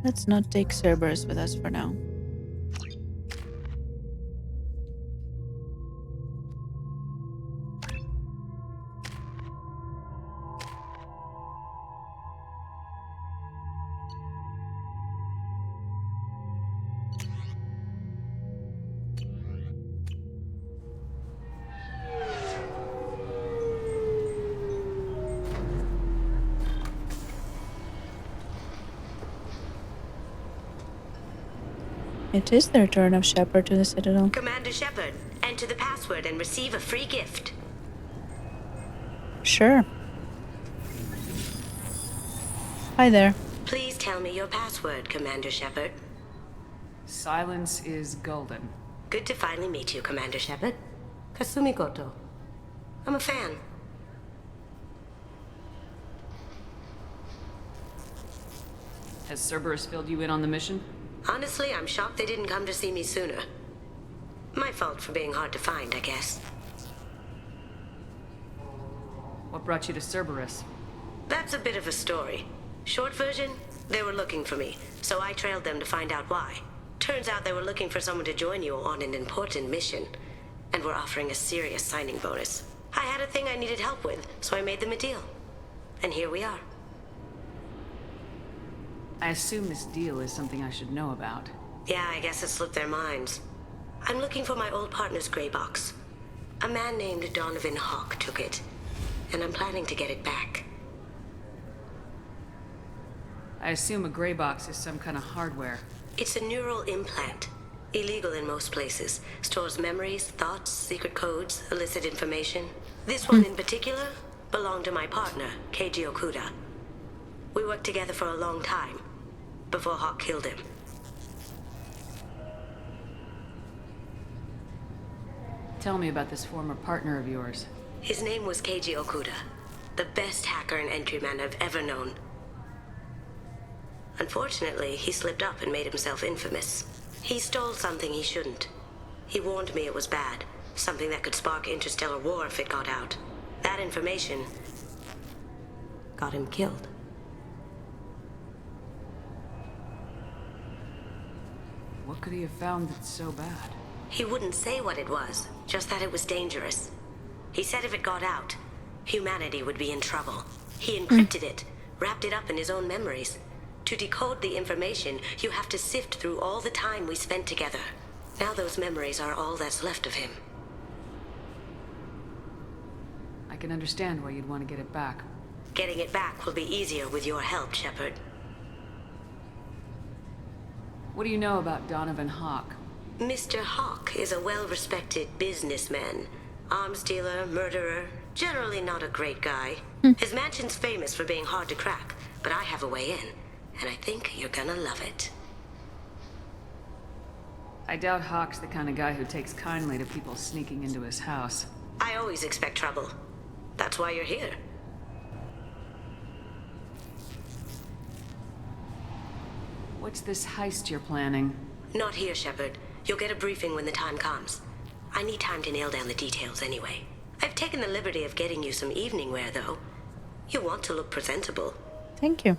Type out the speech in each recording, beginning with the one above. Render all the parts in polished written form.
Let's not take Cerberus with us for now. It is the return of Shepard to the Citadel. Commander Shepard, enter the password and receive a free gift. Sure. Hi there. Please tell me your password, Commander Shepard. Silence is golden. Good to finally meet you, Commander Shepard. Kasumi Goto. I'm a fan. Has Cerberus filled you in on the mission? Honestly, I'm shocked they didn't come to see me sooner. My fault for being hard to find, I guess. What brought you to Cerberus? That's a bit of a story. Short version, they were looking for me, so I trailed them to find out why. Turns out they were looking for someone to join you on an important mission, and were offering a serious signing bonus. I had a thing I needed help with, so I made them a deal. And here we are. I assume this deal is something I should know about. Yeah, I guess it slipped their minds. I'm looking for my old partner's gray box. A man named Donovan Hawk took it, and I'm planning to get it back. I assume a gray box is some kind of hardware. It's a neural implant. Illegal in most places. Stores memories, thoughts, secret codes, illicit information. This one in particular belonged to my partner, Keiji Okuda. We worked together for a long time, before Hawk killed him. Tell me about this former partner of yours. His name was Keiji Okuda, the best hacker and entryman I've ever known. Unfortunately, he slipped up and made himself infamous. He stole something he shouldn't. He warned me it was bad, something that could spark interstellar war if it got out. That information got him killed. What could he have found that's so bad? He wouldn't say what it was, just that it was dangerous. He said if it got out, humanity would be in trouble. He encrypted it, wrapped it up in his own memories. To decode the information, you have to sift through all the time we spent together. Now those memories are all that's left of him. I can understand why you'd want to get it back. Getting it back will be easier with your help, Shepard. What do you know about Donovan Hawk? Mr. Hawk is a well-respected businessman. Arms dealer, murderer, generally not a great guy. His mansion's famous for being hard to crack, but I have a way in, and I think you're gonna love it. I doubt Hawk's the kind of guy who takes kindly to people sneaking into his house. I always expect trouble. That's why you're here. What's this heist you're planning? Not here, Shepard. You'll get a briefing when the time comes. I need time to nail down the details anyway. I've taken the liberty of getting you some evening wear, though. You want to look presentable. Thank you.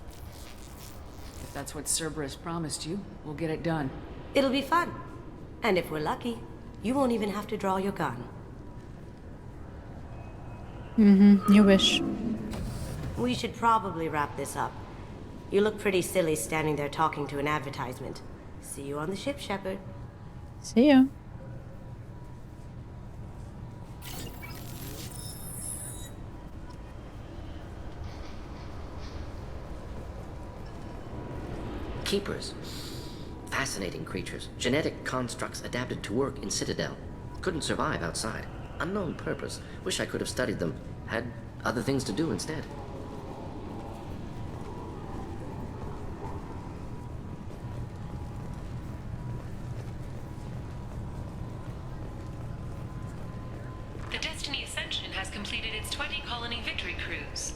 If that's what Cerberus promised you, we'll get it done. It'll be fun. And if we're lucky, you won't even have to draw your gun. You wish. We should probably wrap this up. You look pretty silly standing there talking to an advertisement. See you on the ship, Shepard. See ya. Keepers. Fascinating creatures. Genetic constructs adapted to work in Citadel. Couldn't survive outside. Unknown purpose. Wish I could have studied them. Had other things to do instead. The Destiny Ascension has completed its 20-colony victory cruise.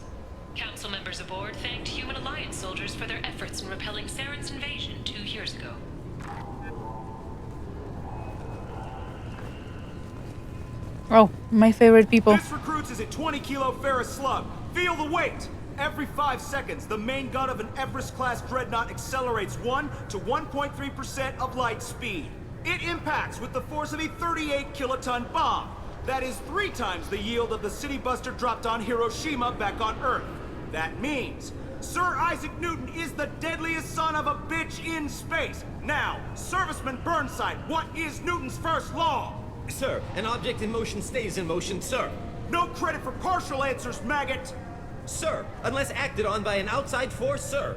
Council members aboard thanked Human Alliance soldiers for their efforts in repelling Saren's invasion 2 years ago. Oh, my favorite people. This recruits is a 20-kilo ferrous slug. Feel the weight! Every 5 seconds, the main gun of an Everest-class dreadnought accelerates 1 to 1.3% of light speed. It impacts with the force of a 38-kiloton bomb. That is 3 times the yield of the city buster dropped on Hiroshima back on Earth. That means Sir Isaac Newton is the deadliest son of a bitch in space. Now, Serviceman Burnside, what is Newton's first law? Sir, an object in motion stays in motion, sir. No credit for partial answers, maggot! Sir, unless acted on by an outside force, sir.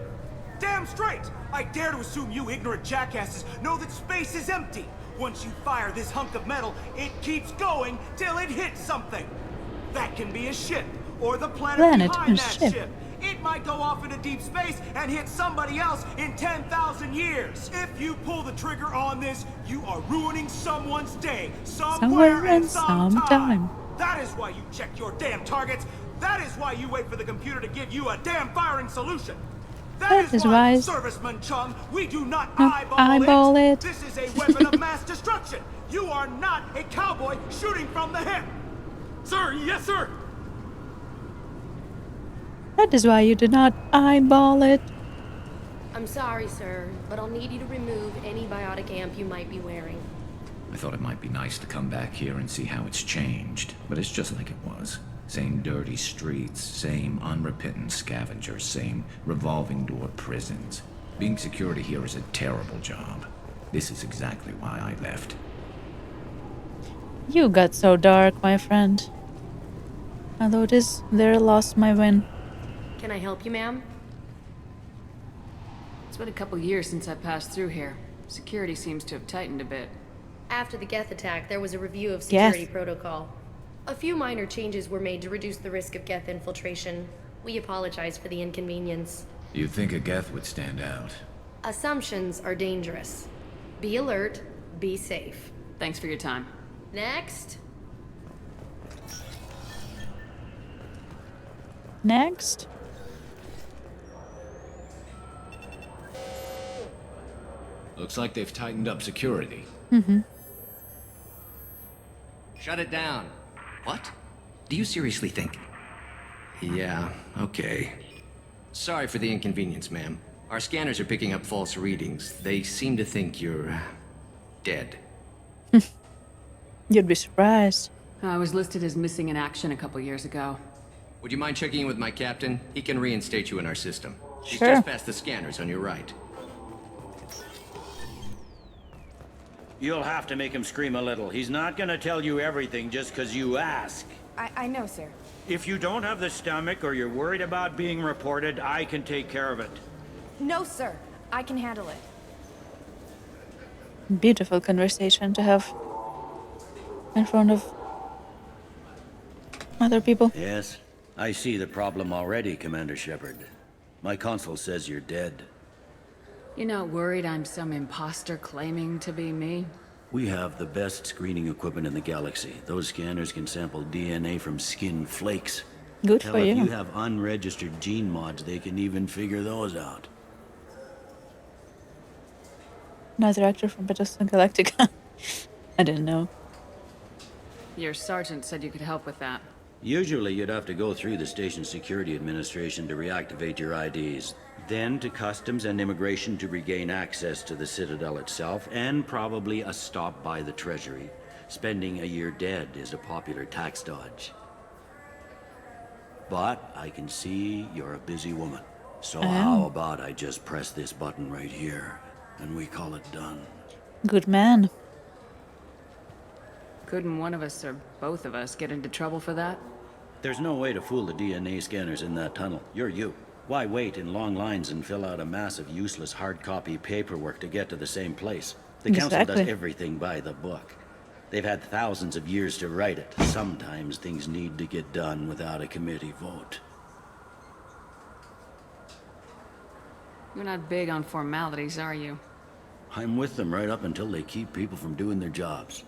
Damn straight! I dare to assume you ignorant jackasses know that space is empty. Once you fire this hunk of metal, it keeps going till it hits something. That can be a ship, or the planet behind that ship. It might go off into deep space and hit somebody else in 10,000 years. If you pull the trigger on this, you are ruining someone's day, somewhere and sometime. That is why you check your damn targets. That is why you wait for the computer to give you a damn firing solution. That is why, Serviceman Chung, we do not eyeball it. This is a weapon of mass destruction. You are not a cowboy shooting from the hip. Sir, yes, sir. That is why you do not eyeball it. I'm sorry, sir, but I'll need you to remove any biotic amp you might be wearing. I thought it might be nice to come back here and see how it's changed, but it's just like it was. Same dirty streets, same unrepentant scavengers, same revolving door prisons. Being security here is a terrible job. This is exactly why I left. You got so dark, my friend. Although this there lost my win. Can I help you, ma'am? It's been a couple years since I passed through here. Security seems to have tightened a bit. After the Geth attack, there was a review of security protocol. A few minor changes were made to reduce the risk of Geth infiltration. We apologize for the inconvenience. You'd think a Geth would stand out. Assumptions are dangerous. Be alert, be safe. Thanks for your time. Next. Next. Looks like they've tightened up security. Shut it down. What? Do you seriously think? Yeah, okay. Sorry for the inconvenience, ma'am. Our scanners are picking up false readings. They seem to think you're dead. You'd be surprised. I was listed as missing in action a couple years ago. Would you mind checking in with my captain? He can reinstate you in our system. He's Sure. just past the scanners on your right. You'll have to make him scream a little. He's not gonna tell you everything just because you ask. I know, sir. If you don't have the stomach or you're worried about being reported, I can take care of it. No, sir. I can handle it. Beautiful conversation to have in front of other people. Yes, I see the problem already, Commander Shepard. My console says you're dead. You're not worried I'm some imposter claiming to be me? We have the best screening equipment in the galaxy. Those scanners can sample DNA from skin flakes. Good Hell, for if you. you have unregistered gene mods, they can even figure those out. Another actor from Battlestar Galactica. I didn't know. Your sergeant said you could help with that. Usually you'd have to go through the station security administration to reactivate your IDs, then to customs and immigration to regain access to the Citadel itself, and probably a stop by the Treasury. Spending a year dead is a popular tax dodge. But I can see you're a busy woman. So how about I just press this button right here, and we call it done. Good man. Couldn't one of us or both of us get into trouble for that? There's no way to fool the DNA scanners in that tunnel. You're you. Why wait in long lines and fill out a massive useless hard copy paperwork to get to the same place? The council does everything by the book. They've had thousands of years to write it. Sometimes things need to get done without a committee vote. You're not big on formalities, are you? I'm with them right up until they keep people from doing their jobs.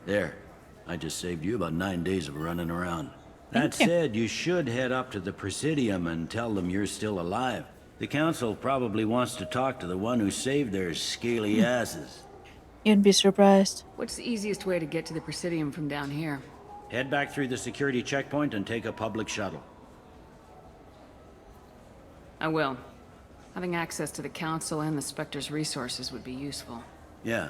There. I just saved you about 9 days of running around. That said, you should head up to the Presidium and tell them you're still alive. The council probably wants to talk to the one who saved their scaly asses. You'd be surprised. What's the easiest way to get to the Presidium from down here? Head back through the security checkpoint and take a public shuttle. I will. Having access to the Council and the Spectre's resources would be useful. Yeah.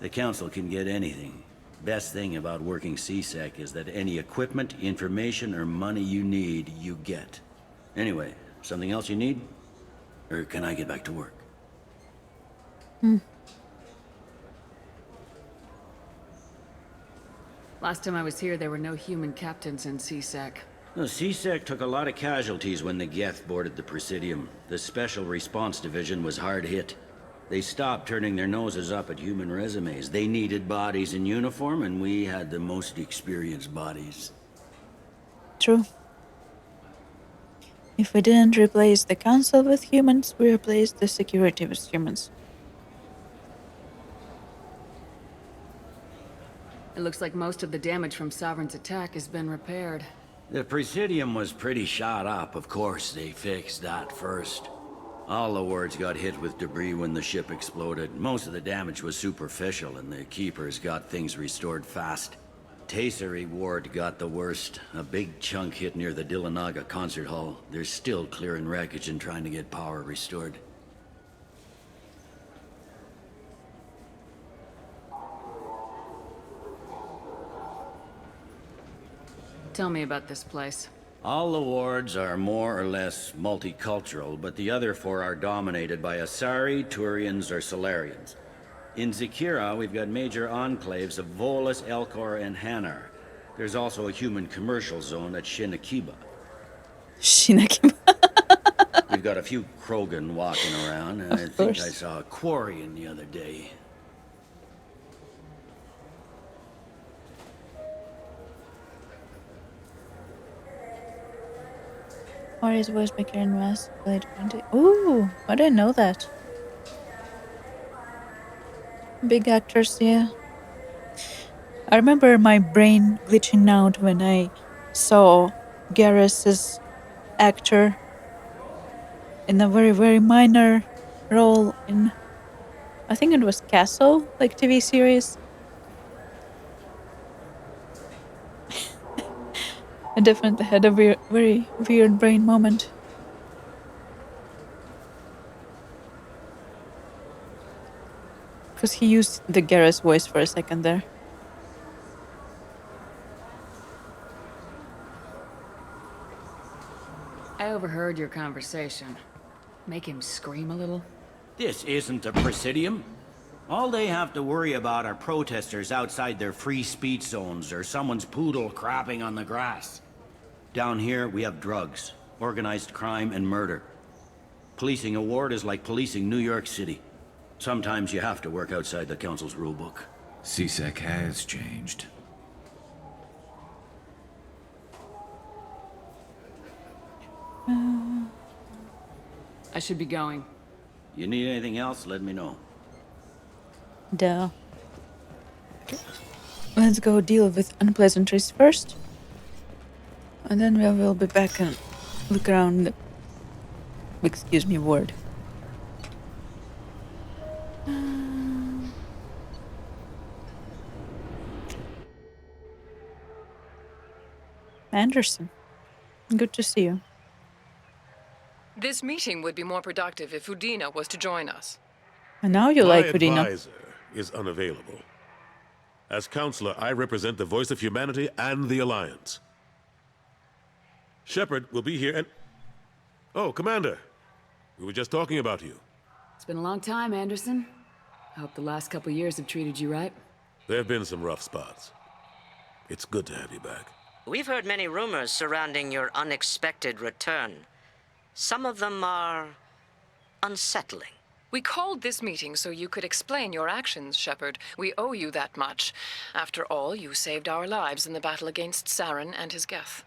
The Council can get anything. Best thing about working CSEC is that any equipment, information, or money you need, you get. Anyway, something else you need? Or can I get back to work? Last time I was here, there were no human captains in CSEC. No, CSEC took a lot of casualties when the Geth boarded the Presidium. The Special Response Division was hard hit. They stopped turning their noses up at human resumes. They needed bodies in uniform, and we had the most experienced bodies. True. If we didn't replace the Council with humans, we replaced the security with humans. It looks like most of the damage from Sovereign's attack has been repaired. The Presidium was pretty shot up, of course. They fixed that first. All the wards got hit with debris when the ship exploded. Most of the damage was superficial, and the Keepers got things restored fast. Tasery Ward got the worst. A big chunk hit near the Dillanaga concert hall. They're still clearing wreckage and trying to get power restored. Tell me about this place. All the wards are more or less multicultural, but the other four are dominated by Asari, Turians, or Solarians. In Zakira, we've got major enclaves of Volus, Elcor, and Hanar. There's also a human commercial zone at Shinakiba. Shinakiba? We've got a few Krogan walking around, and I think I saw a Quarian the other day. Mari's voice maker in Mass Blade 20. Ooh, I didn't know that. Big actors, yeah. I remember my brain glitching out when I saw Garrus's actor in a very, very minor role in, I think it was Castle, like TV series. I definitely had a very weird brain moment. Because he used the Garrus voice for a second there. I overheard your conversation. Make him scream a little? This isn't a Presidium. All they have to worry about are protesters outside their free speech zones or someone's poodle crapping on the grass. Down here, we have drugs, organized crime, and murder. Policing a ward is like policing New York City. Sometimes you have to work outside the Council's rulebook. CSEC has changed. I should be going. You need anything else, let me know. Duh. Okay. Let's go deal with unpleasantries first. And then we will be back and look around the... Excuse me, ward. Anderson, good to see you. This meeting would be more productive if Udina was to join us. And now you like Udina. My advisor is unavailable. As counselor, I represent the voice of humanity and the Alliance. Shepard will be here and... Oh, Commander. We were just talking about you. It's been a long time, Anderson. I hope the last couple years have treated you right. There have been some rough spots. It's good to have you back. We've heard many rumors surrounding your unexpected return. Some of them are... unsettling. We called this meeting so you could explain your actions, Shepard. We owe you that much. After all, you saved our lives in the battle against Saren and his Geth.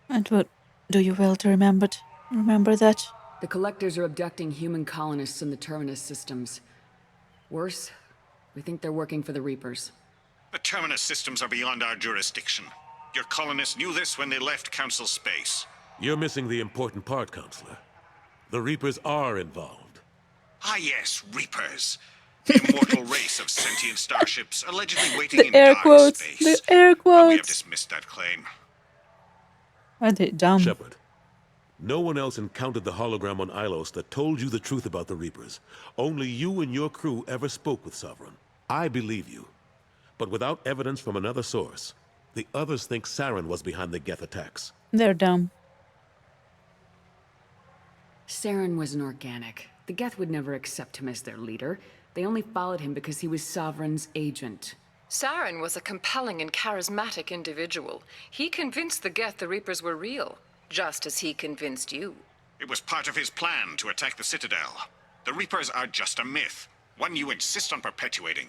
And what do you well to remember that? The Collectors are abducting human colonists in the Terminus systems. Worse, we think they're working for the Reapers. The Terminus systems are beyond our jurisdiction. Your colonists knew this when they left Council space. You're missing the important part, Counselor. The Reapers are involved. Ah yes, Reapers. The immortal race of sentient starships allegedly waiting The in air dark quotes. space. The air But we have quotes. dismissed that claim. Are they dumb? Shepard, no one else encountered the hologram on Ilos that told you the truth about the Reapers. Only you and your crew ever spoke with Sovereign. I believe you. But without evidence from another source, the others think Saren was behind the Geth attacks. They're dumb. Saren was an organic. The Geth would never accept him as their leader. They only followed him because he was Sovereign's agent. Saren was a compelling and charismatic individual. He convinced the Geth the Reapers were real, just as he convinced you. It was part of his plan to attack the Citadel. The Reapers are just a myth, one you insist on perpetuating.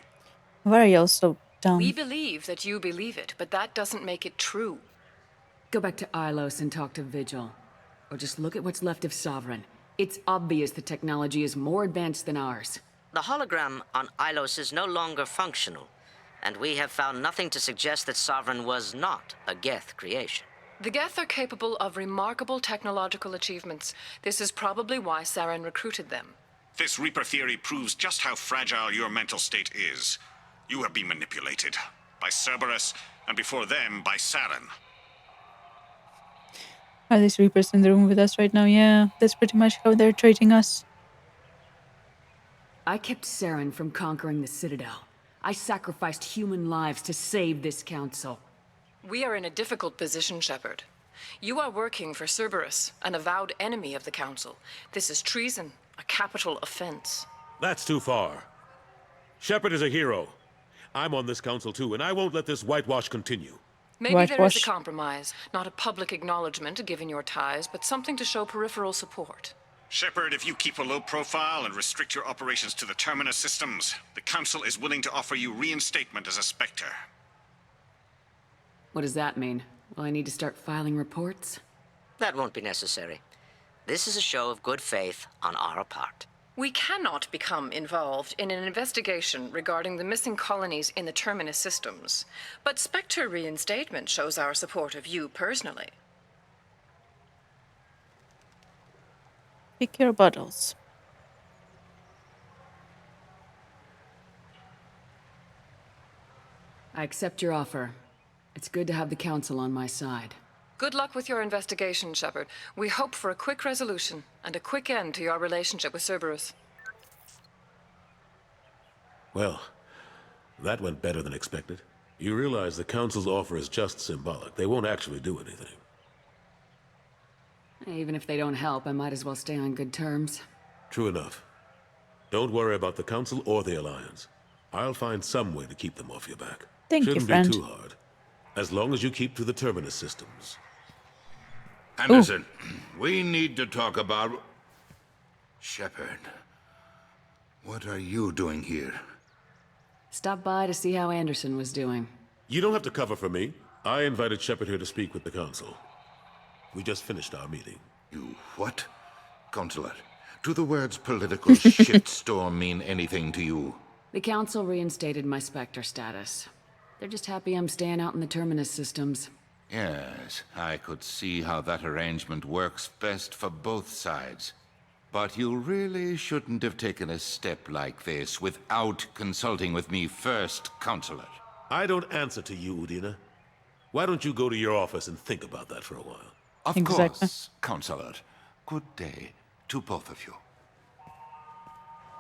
Why are you all so dumb? We believe that you believe it, but that doesn't make it true. Go back to Ilos and talk to Vigil. Or just look at what's left of Sovereign. It's obvious the technology is more advanced than ours. The hologram on Ilos is no longer functional, and we have found nothing to suggest that Sovereign was not a Geth creation. The Geth are capable of remarkable technological achievements. This is probably why Saren recruited them. This Reaper theory proves just how fragile your mental state is. You have been manipulated by Cerberus, and before them, by Saren. Are these Reapers in the room with us right now? Yeah, that's pretty much how they're treating us. I kept Saren from conquering the Citadel. I sacrificed human lives to save this council. We are in a difficult position, Shepard. You are working for Cerberus, an avowed enemy of the Council. This is treason, a capital offense. That's too far. Shepard is a hero. I'm on this council too, and I won't let this whitewash continue. Maybe there is a compromise, not a public acknowledgement given your ties, but something to show peripheral support. Shepard, if you keep a low profile and restrict your operations to the Terminus systems, the Council is willing to offer you reinstatement as a Spectre. What does that mean? Will I need to start filing reports? That won't be necessary. This is a show of good faith on our part. We cannot become involved in an investigation regarding the missing colonies in the Terminus systems, but Spectre reinstatement shows our support of you personally. Pick your bottles. I accept your offer. It's good to have the Council on my side. Good luck with your investigation, Shepard. We hope for a quick resolution and a quick end to your relationship with Cerberus. Well, that went better than expected. You realize the Council's offer is just symbolic. They won't actually do anything. Even if they don't help, I might as well stay on good terms. True enough. Don't worry about the Council or the Alliance. I'll find some way to keep them off your back. Thank you, friend. Shouldn't be too hard. As long as you keep to the Terminus systems. Anderson, we need to talk about... Shepard. What are you doing here? Stop by to see how Anderson was doing. You don't have to cover for me. I invited Shepard here to speak with the Council. We just finished our meeting. You what? Consular, do the words political shitstorm mean anything to you? The Council reinstated my Spectre status. They're just happy I'm staying out in the Terminus systems. Yes, I could see how that arrangement works best for both sides. But you really shouldn't have taken a step like this without consulting with me first, Consular. I don't answer to you, Udina. Why don't you go to your office and think about that for a while? Of course, Consular. Good day to both of you.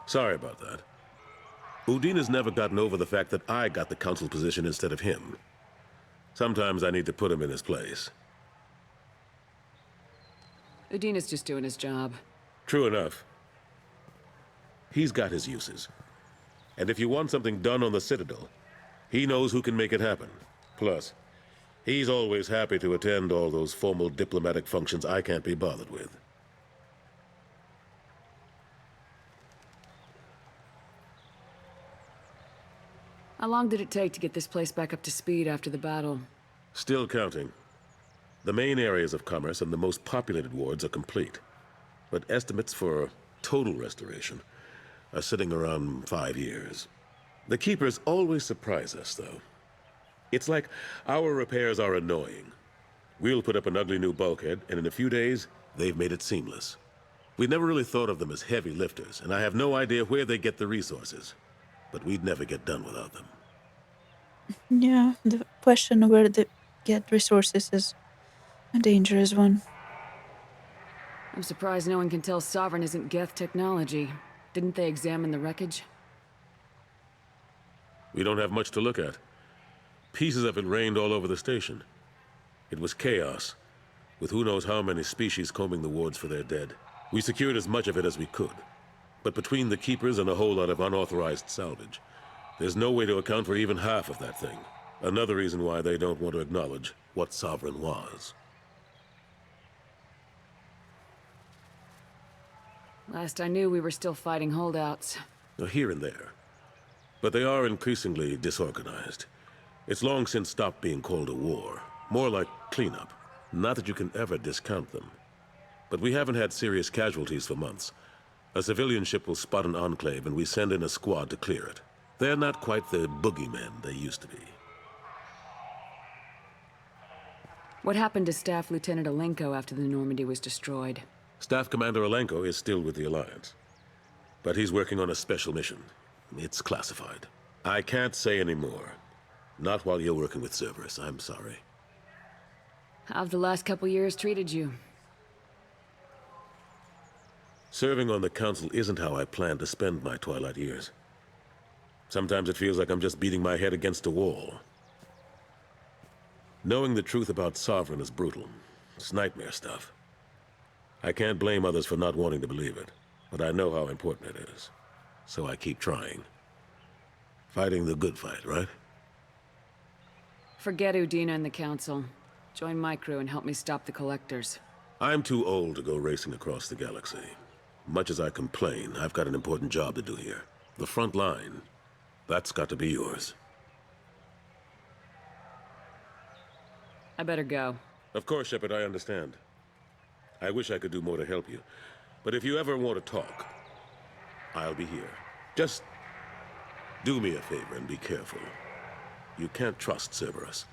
Sorry about that. Udina's never gotten over the fact that I got the Council position instead of him. Sometimes I need to put him in his place. Udina's just doing his job. True enough. He's got his uses. And if you want something done on the Citadel, he knows who can make it happen. Plus, he's always happy to attend all those formal diplomatic functions I can't be bothered with. How long did it take to get this place back up to speed after the battle? Still counting. The main areas of commerce and the most populated wards are complete. But estimates for total restoration are sitting around 5 years. The Keepers always surprise us, though. It's like our repairs are annoying. We'll put up an ugly new bulkhead, and in a few days, they've made it seamless. We never really thought of them as heavy lifters, and I have no idea where they get the resources. but we'd never get done without them. Yeah, the question of where they get resources is a dangerous one. I'm surprised no one can tell Sovereign isn't Geth technology. Didn't they examine the wreckage? We don't have much to look at. Pieces of it rained all over the station. It was chaos, with who knows how many species combing the wards for their dead. We secured as much of it as we could. But between the Keepers and a whole lot of unauthorized salvage, there's no way to account for even half of that thing. Another reason why they don't want to acknowledge what Sovereign was. Last I knew, we were still fighting holdouts. Here and there. But they are increasingly disorganized. It's long since stopped being called a war. More like cleanup. Not that you can ever discount them. But we haven't had serious casualties for months. A civilian ship will spot an enclave and we send in a squad to clear it. They're not quite the boogeymen they used to be. What happened to Staff Lieutenant Alenko after the Normandy was destroyed? Staff Commander Alenko is still with the Alliance. But he's working on a special mission. It's classified. I can't say any more. Not while you're working with Cerberus, I'm sorry. How have the last couple years treated you? Serving on the Council isn't how I plan to spend my twilight years. Sometimes it feels like I'm just beating my head against a wall. Knowing the truth about Sovereign is brutal. It's nightmare stuff. I can't blame others for not wanting to believe it, but I know how important it is. So I keep trying. Fighting the good fight, right? Forget Udina and the Council. Join my crew and help me stop the Collectors. I'm too old to go racing across the galaxy. Much as I complain, I've got an important job to do here. The front line. That's got to be yours. I better go. Of course, Shepard, I understand. I wish I could do more to help you. But if you ever want to talk, I'll be here. Just do me a favor and be careful. You can't trust Cerberus.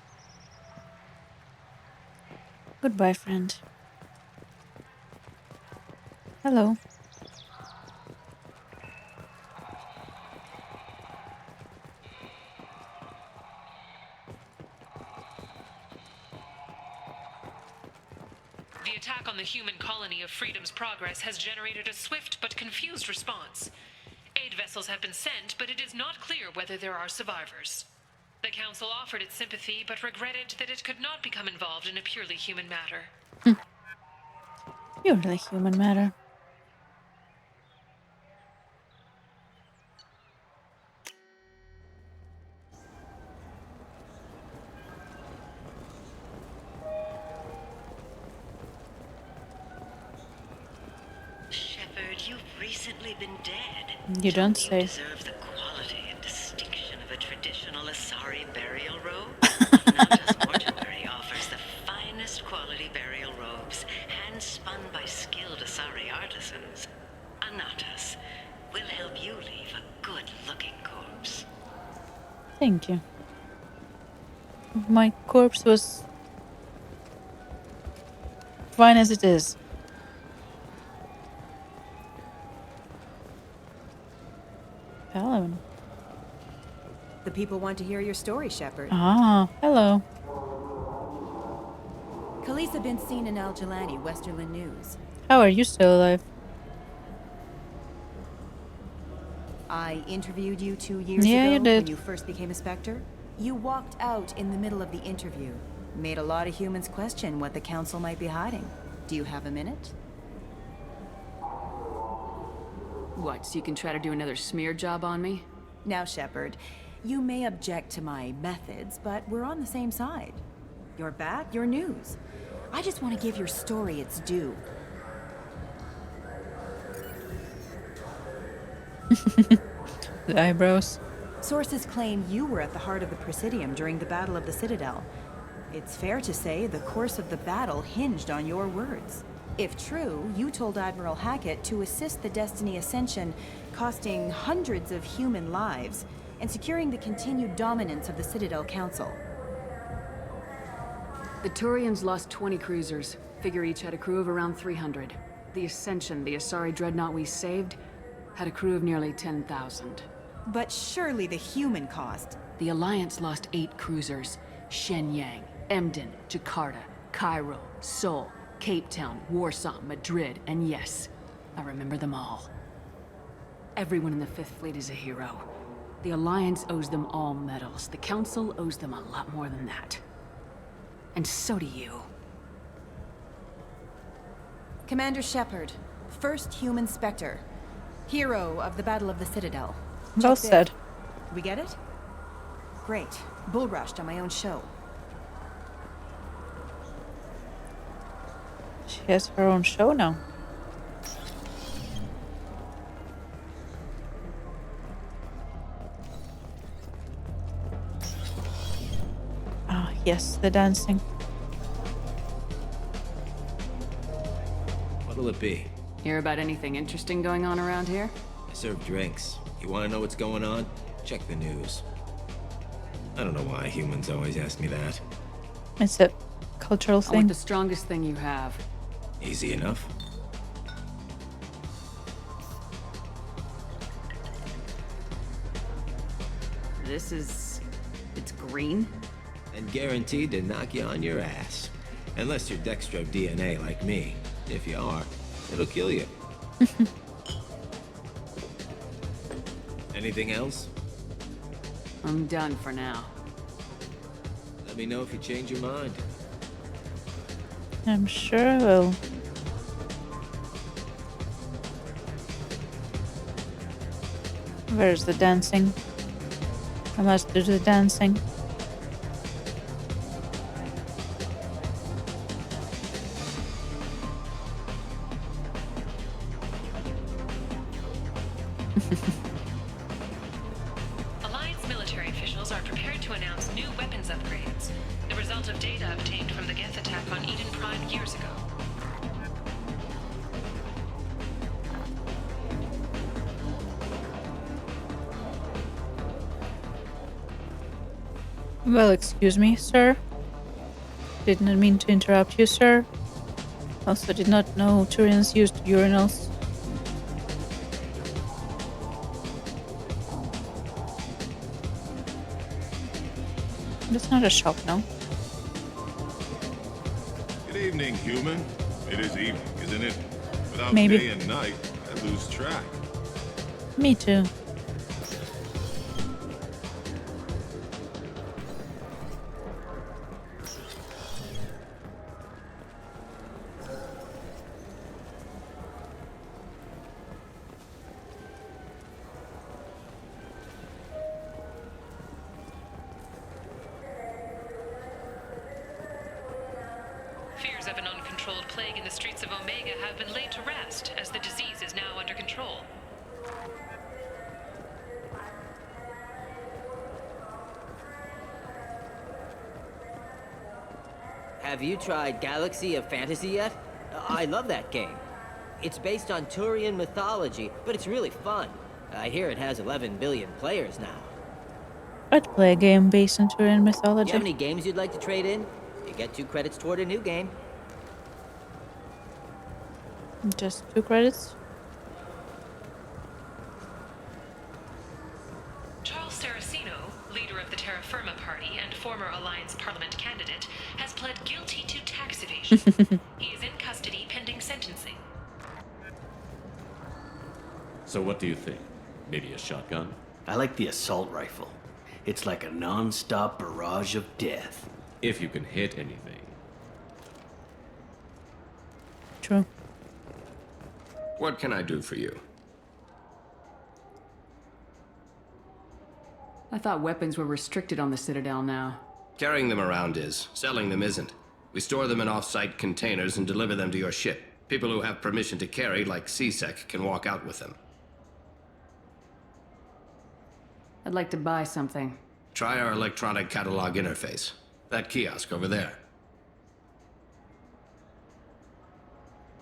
Goodbye, friend. Hello. The attack on the human colony of Freedom's Progress has generated a swift but confused response. Aid vessels have been sent, but it is not clear whether there are survivors. The Council offered its sympathy, but regretted that it could not become involved in a purely human matter. Purely human matter. Shepard, you've recently been dead. You don't say. You deserve the quality and distinction of a traditional Asari burial robe. Nata's mortuary offers the finest quality burial robes, hand-spun by skilled Asari artisans. Anatas will help you leave a good-looking corpse. Thank you. My corpse was fine as it is. Hello. The people want to hear your story, Shepard. Ah, hello. Khaleesa been seen in Al Jalani, Westerland News. How are you still alive? I interviewed you 2 years Yeah, ago you did. when you first became a Spectre. You walked out in the middle of the interview. Made a lot of humans question what the Council might be hiding. Do you have a minute? What, so you can try to do another smear job on me? Now, Shepard, you may object to my methods, but we're on the same side. You're back, you're news. I just want to give your story its due. The eyebrows. Sources claim you were at the heart of the Presidium during the Battle of the Citadel. It's fair to say the course of the battle hinged on your words. If true, you told Admiral Hackett to assist the Destiny Ascension, costing hundreds of human lives, and securing the continued dominance of the Citadel Council. The Turians lost 20 cruisers. Figure each had a crew of around 300. The Ascension, the Asari dreadnought we saved, had a crew of nearly 10,000. But surely the human cost. The Alliance lost 8 cruisers. Shenyang, Emden, Jakarta, Cairo, Seoul, Cape Town, Warsaw, Madrid, and yes, I remember them all. Everyone in the Fifth Fleet is a hero. The Alliance owes them all medals. The Council owes them a lot more than that. And so do you. Commander Shepard, first human Spectre. Hero of the Battle of the Citadel. Well said. We get it? Great. Bull rushed on my own show. She has her own show now. Ah, yes, the dancing. What'll it be? Hear about anything interesting going on around here? I serve drinks. You want to know what's going on? Check the news. I don't know why humans always ask me that. It's a cultural I thing. want the strongest thing you have. Easy enough. It's green? And guaranteed to knock you on your ass. Unless you're dextro DNA like me. If you are, it'll kill you. Anything else? I'm done for now. Let me know if you change your mind. I'm sure I will. Where's the dancing? I must do the dancing. Alliance military officials are prepared to announce new weapons upgrades, the result of data obtained from the Geth attack on Eden Prime years ago. Well, excuse me, sir. Did not mean to interrupt you, sir. Also did not know Turians used urinals. That's not a shop, no? Good evening, human. It is evening, isn't it? Without Maybe. day and night, I lose track. Me too. Fears of an uncontrolled plague in the streets of Omega have been laid to rest, as the disease is now under control. Have you tried Galaxy of Fantasy yet? I love that game. It's based on Turian mythology, but it's really fun. I hear it has 11 billion players now. I'd play a game based on Turian Do mythology. you have any games you'd like to trade in? You get 2 credits toward a new game. Just 2 credits. Charles Saraceno, leader of the Terra Firma Party and former Alliance Parliament candidate, has pled guilty to tax evasion. He is in custody pending sentencing. So what do you think? Maybe a shotgun? I like the assault rifle. It's like a non-stop barrage of death. If you can hit anything. True. What can I do for you? I thought weapons were restricted on the Citadel now. Carrying them around is. Selling them isn't. We store them in off-site containers and deliver them to your ship. People who have permission to carry, like CSEC, can walk out with them. I'd like to buy something. Try our electronic catalog interface. That kiosk over there.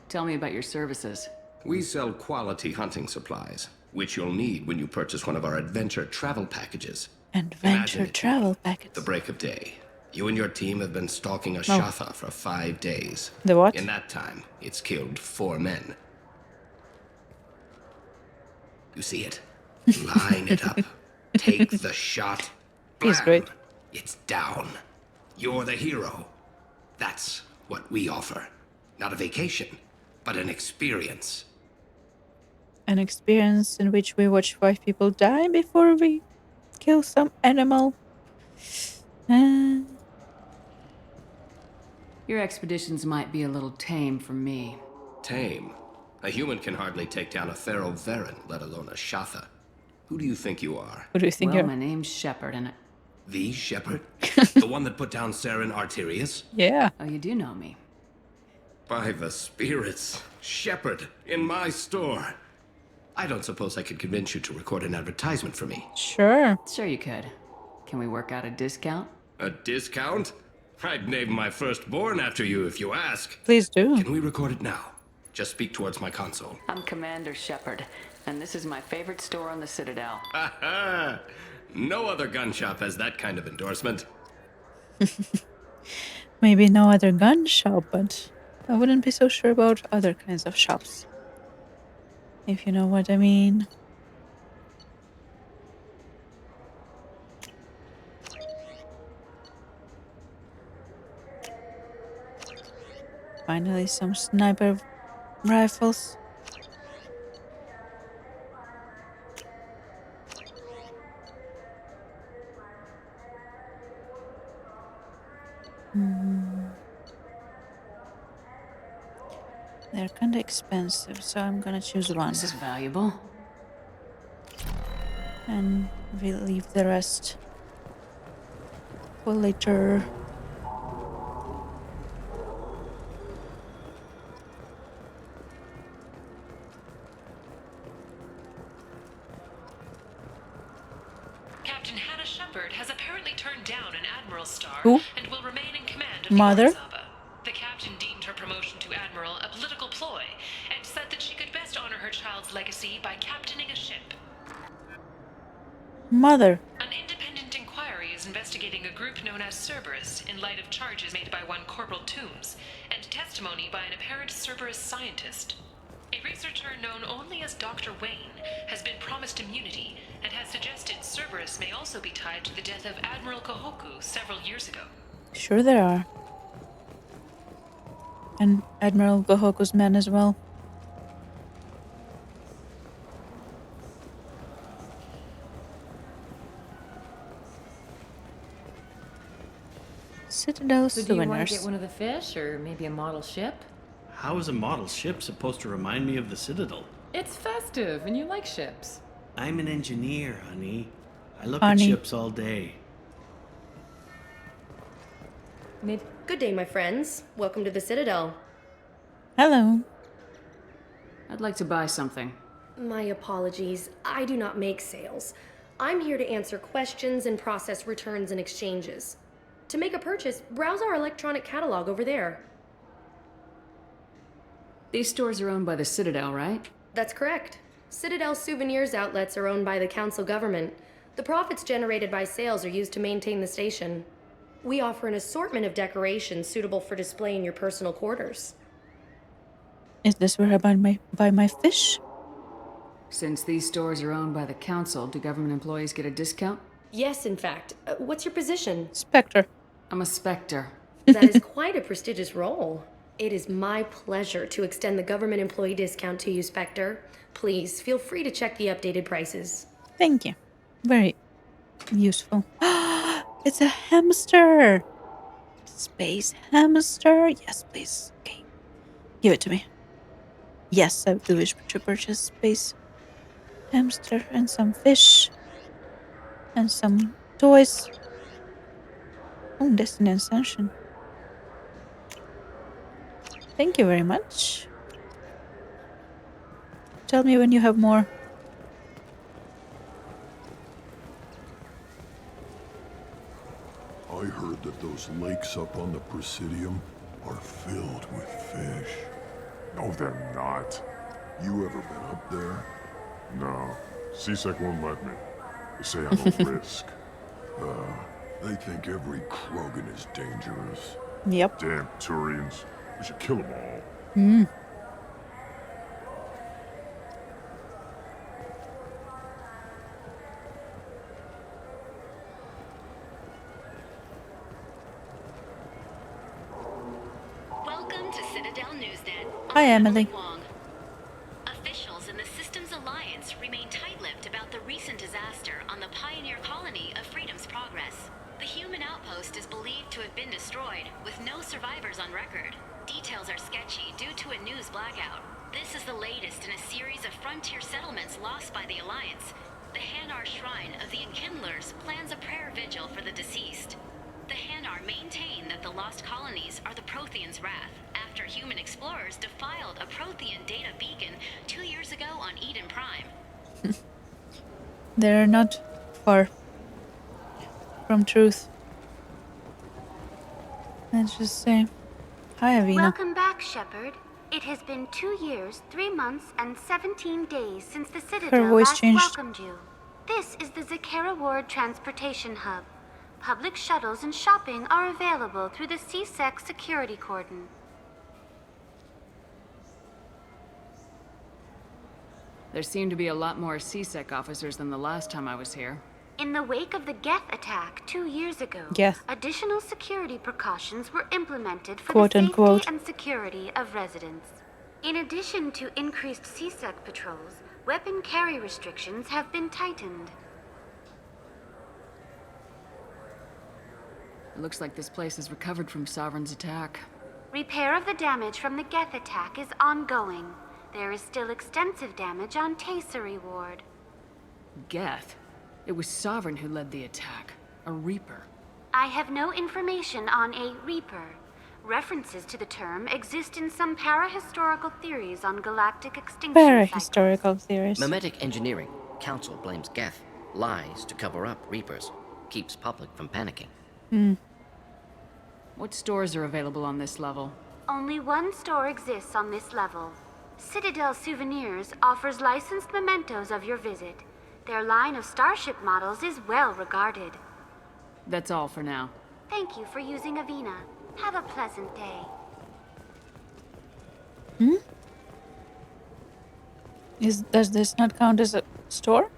Tell me about your services. We sell quality hunting supplies, which you'll need when you purchase one of our adventure travel packages. Adventure travel packets. The break of day. You and your team have been stalking a Shatha for 5 days. The what? In that time, it's killed 4 men. You see it? Line it up. Take the shot. He's great. It's down. You're the hero. That's what we offer. Not a vacation, but an experience. An experience in which we watch 5 people die before we kill some animal. Your expeditions might be a little tame for me. Tame? A human can hardly take down a feral Varen, let alone a Shatha. Who do you think you are? Who do you think Well, you're? my name's Shepard, and The Shepherd? The one that put down Saren Arterius? Yeah. Oh, you do know me. By the spirits. Shepherd, in my store. I don't suppose I could convince you to record an advertisement for me. Sure. Sure you could. Can we work out a discount? A discount? I'd name my firstborn after you if you ask. Please do. Can we record it now? Just speak towards my console. I'm Commander Shepard, and this is my favorite store on the Citadel. Ha ha! No other gun shop has that kind of endorsement. Maybe no other gun shop, but I wouldn't be so sure about other kinds of shops. If you know what I mean. Finally, some sniper rifles. They're kind of expensive, so I'm gonna choose one. This is valuable. And we'll leave the rest for later. Captain Hannah Shepard has apparently turned down an admiral star Who? and will remain in command of Mother? the Orizaba. The captain deemed her promotion to admiral a political ploy and said that she could best honor her child's legacy by captaining a ship. Mother. An independent inquiry is investigating a group known as Cerberus in light of charges made by one Corporal Toombs and testimony by an apparent Cerberus scientist. A researcher known only as Dr. Wayne has been promised immunity and has suggested Cerberus may also be tied to the death of Admiral Kohoku several years ago. Sure there are. And Admiral Gohoku's men as well. Citadel So do you want to souvenirs. get one of the fish, or maybe a model ship? How is a model ship supposed to remind me of the Citadel? It's festive, and you like ships. I'm an engineer, honey. I look Honey. at ships all day. Good day, my friends. Welcome to the Citadel. Hello. I'd like to buy something. My apologies. I do not make sales. I'm here to answer questions and process returns and exchanges. To make a purchase, browse our electronic catalog over there. These stores are owned by the Citadel, right? That's correct. Citadel souvenirs outlets are owned by the council government. The profits generated by sales are used to maintain the station. We offer an assortment of decorations suitable for display in your personal quarters. Is this where I buy my fish? Since these stores are owned by the council, do government employees get a discount? Yes, in fact. What's your position? Spectre. I'm a Spectre. That is quite a prestigious role. It is my pleasure to extend the government employee discount to you, Spectre. Please, feel free to check the updated prices. Thank you. Very useful. It's a hamster. Space hamster. Yes, please. Okay. Give it to me. Yes, I do wish to purchase space hamster and some fish. And some toys. Oh, Destiny Ascension. Thank you very much. Tell me when you have more. I heard that those lakes up on the Presidium are filled with fish. No, they're not. You ever been up there? No. CSEC won't let me. They say I'm a risk. They think every Krogan is dangerous. Yep. Damn Turians. We should kill them all. Hmm. Citadel Newsnet. Hi, Emily. Officials in the Systems Alliance remain tight-lipped about the recent disaster on the pioneer colony of Freedom's Progress. The human outpost is believed to have been destroyed, with no survivors on record. Details are sketchy due to a news blackout. This is the latest in a series of frontier settlements lost by the Alliance. The Hanar Shrine of the Enkindlers plans a prayer vigil for the deceased. The Hanar maintain that the lost colonies are the Protheans' wrath, after human explorers defiled a Prothean data beacon 2 years ago on Eden Prime. They're not far from truth. Let's just say, hi, Avina. Welcome back, Shepard. It has been 2 years, 3 months, and 17 days since the Citadel last welcomed you. This is the Zakera Ward Transportation Hub. Public shuttles and shopping are available through the CSEC security cordon. There seem to be a lot more CSEC officers than the last time I was here. In the wake of the Geth attack 2 years ago, additional security precautions were implemented for the safety and security of residents. In addition to increased CSEC patrols, weapon carry restrictions have been tightened. It looks like this place has recovered from Sovereign's attack. Repair of the damage from the Geth attack is ongoing. There is still extensive damage on Tasery Ward. Geth? It was Sovereign who led the attack. A Reaper. I have no information on a Reaper. References to the term exist in some parahistorical theories on galactic extinction. Parahistorical theories. Memetic engineering. Council blames Geth. Lies to cover up Reapers. Keeps public from panicking. What stores are available on this level? Only one store exists on this level. Citadel Souvenirs offers licensed mementos of your visit. Their line of starship models is well regarded. That's all for now. Thank you for using Avina. Have a pleasant day. Does this not count as a store?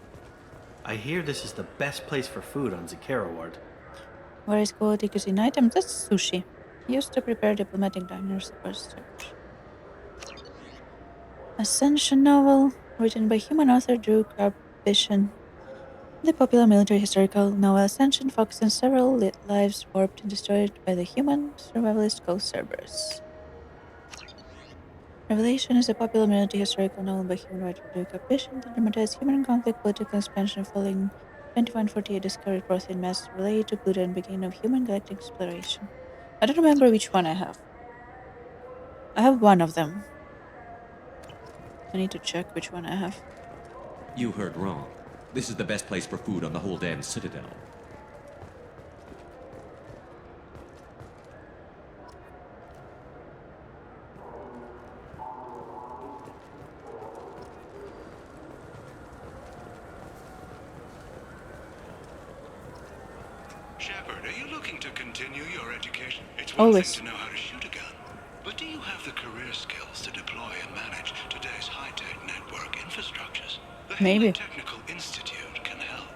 I hear this is the best place for food on Zakera Ward. What is quality cuisine item? That's sushi. Used to prepare diplomatic diners. Ascension novel, written by human author Drew Karpyshyn. The popular military historical novel Ascension focuses on several lives warped and destroyed by the human survivalist called Cerberus. Revelation is a popular military historical novel by human writer Drew Karpyshyn that dramatizes human conflict, political expansion following 2148 discovered Prothean mass related to Pluto and beginning of human galactic exploration. I don't remember which one I have. I have one of them. I need to check which one I have. You heard wrong. This is the best place for food on the whole damn Citadel. Shepard, are you looking to continue your education? It's one thing to know how to shoot a gun, but do you have the career skills to deploy and manage today's high-tech network infrastructures? The Haley Technical Institute can help.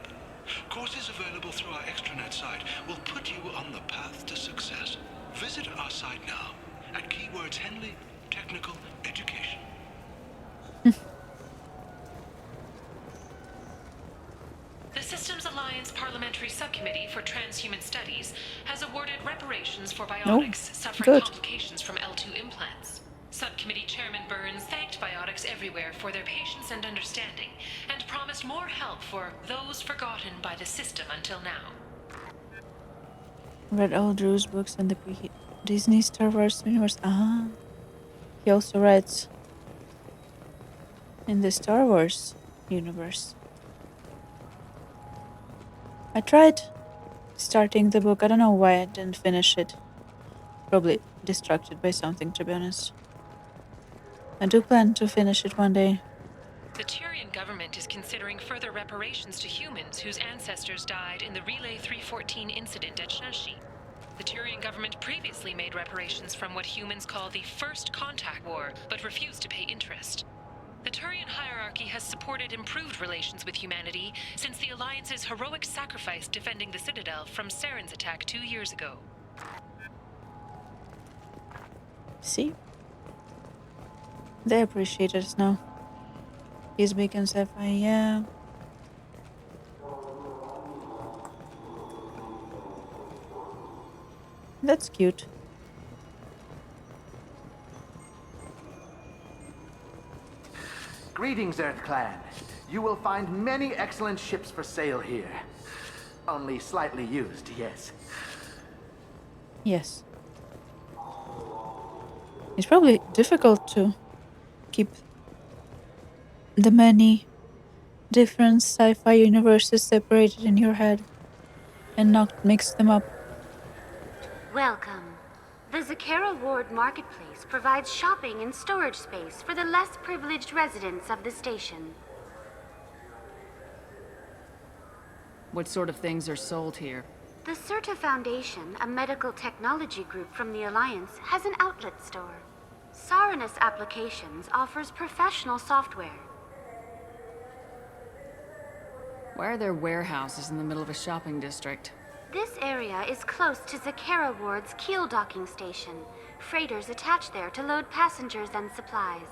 Courses available through our extranet site will put you on the path to success. Visit our site now at keywords Henley Technical Education. The Systems Alliance Parliamentary Subcommittee for Transhuman Studies has awarded reparations for biotics suffering complications from L2 implants. Subcommittee Chairman Burns thanked biotics everywhere for their patience and understanding, and promised more help for those forgotten by the system until now. Read all Drew's books in the Disney Star Wars universe. He also writes in the Star Wars universe. I tried starting the book. I don't know why I didn't finish it. Probably distracted by something, to be honest. I do plan to finish it one day. The Turian government is considering further reparations to humans whose ancestors died in the Relay 314 incident at Shashi. The Turian government previously made reparations from what humans call the First Contact War, but refused to pay interest. The Turian hierarchy has supported improved relations with humanity since the Alliance's heroic sacrifice defending the Citadel from Saren's attack 2 years ago. See? They appreciate us now. He's big and sci-fi, yeah. That's cute. Greetings, Earth Clan. You will find many excellent ships for sale here. Only slightly used, yes. Yes. It's probably difficult to keep the many different sci-fi universes separated in your head and not mix them up. Welcome. The Zakera Ward Marketplace provides shopping and storage space for the less privileged residents of the station. What sort of things are sold here? The CERTA Foundation, a medical technology group from the Alliance, has an outlet store. Saranus Applications offers professional software. Why are there warehouses in the middle of a shopping district? This area is close to Zakera Ward's keel docking station. Freighters attach there to load passengers and supplies.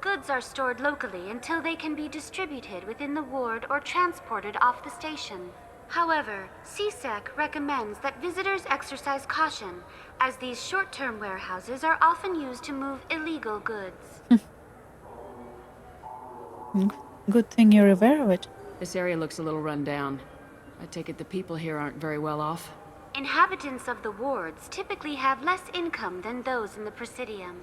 Goods are stored locally until they can be distributed within the ward or transported off the station. However, CSEC recommends that visitors exercise caution, as these short-term warehouses are often used to move illegal goods. Good thing you're aware of it. This area looks a little run down. I take it the people here aren't very well off? Inhabitants of the wards typically have less income than those in the Presidium.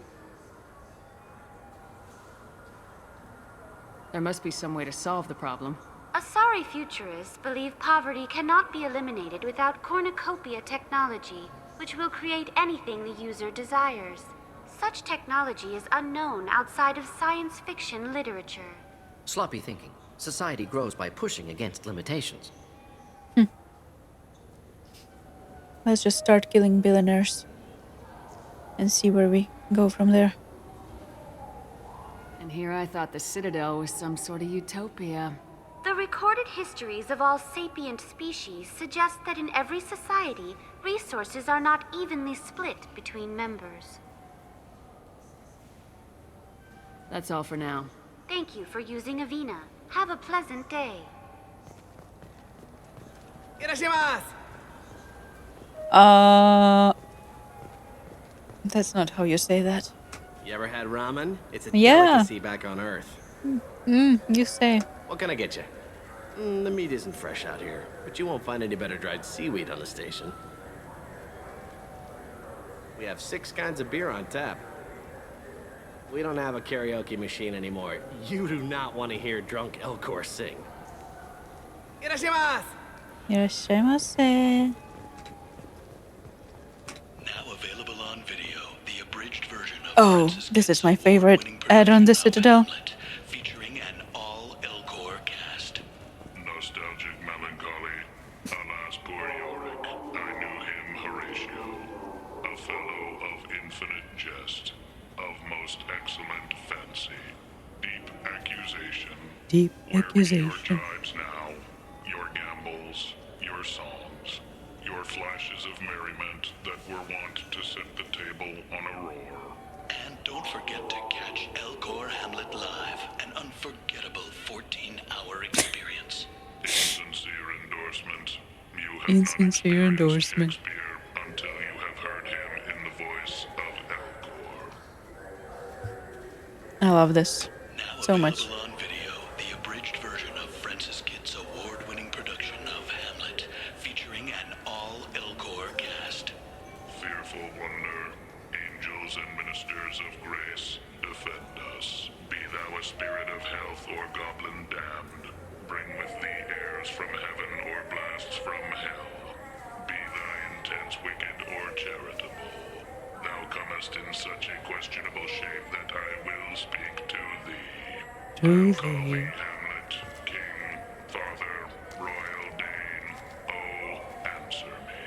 There must be some way to solve the problem. Asari futurists believe poverty cannot be eliminated without cornucopia technology, which will create anything the user desires. Such technology is unknown outside of science fiction literature. Sloppy thinking. Society grows by pushing against limitations. Let's just start killing billionaires and see where we go from there. And here I thought the Citadel was some sort of utopia. The recorded histories of all sapient species suggest that in every society, resources are not evenly split between members. That's all for now. Thank you for using Avina. Have a pleasant day. That's not how you say that. You ever had ramen? It's a Yeah. delicacy back on Earth. You say. What can I get you? The meat isn't fresh out here, but you won't find any better dried seaweed on the station. We have 6 kinds of beer on tap. We don't have a karaoke machine anymore. You do not want to hear drunk Elcor sing. Irashaimase. Now available on video, the abridged version of Oh, this is my favorite ad on the Citadel. featuring an all Elcor cast. Nostalgic melancholy. Alas, poor Yorick. I knew him, Horatio. A fellow of infinite jest, of most excellent fancy. Deep accusation. Deep Your accusation. tribes now, your gambles, your songs, your flashes of merriment that were wont to set the table on a roar. And don't forget to catch Elcor Hamlet Live, an unforgettable 14-hour experience. Insincere endorsement. You have Insincere endorsement. Shakespeare until you have heard him in the voice of Elcor. I love this so much. Available on video, the abridged version of Francis Kidd's award-winning production of Hamlet, featuring an all Elcor cast. Fearful wonder, angels and ministers of grace, defend us. Be thou a spirit of health or goblin damned. Bring with thee airs from heaven or blasts from hell. Be thy intents wicked or charitable. Thou comest in such a questionable shape that I will speak to thee. To Call thee. thee Hamlet, King, Father, Royal Dane. Oh, answer me.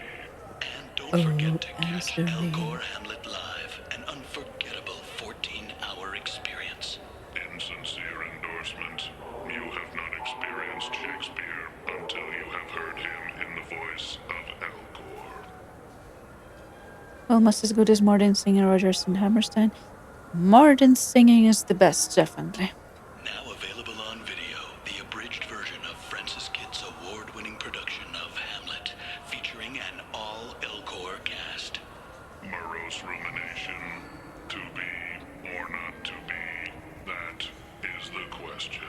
And don't forget to catch Elcor Hamlet Live, an unforgettable 14-hour experience. Insincere endorsement. You have not experienced Shakespeare until you have heard him in the voice of Elcor. Almost as good as Martin Singer, Rogers, and Hammerstein. Martin's singing is the best, definitely. Now available on video, the abridged version of Francis Kidd's award-winning production of Hamlet, featuring an all-Elcor cast. Morose rumination, to be or not to be, that is the question.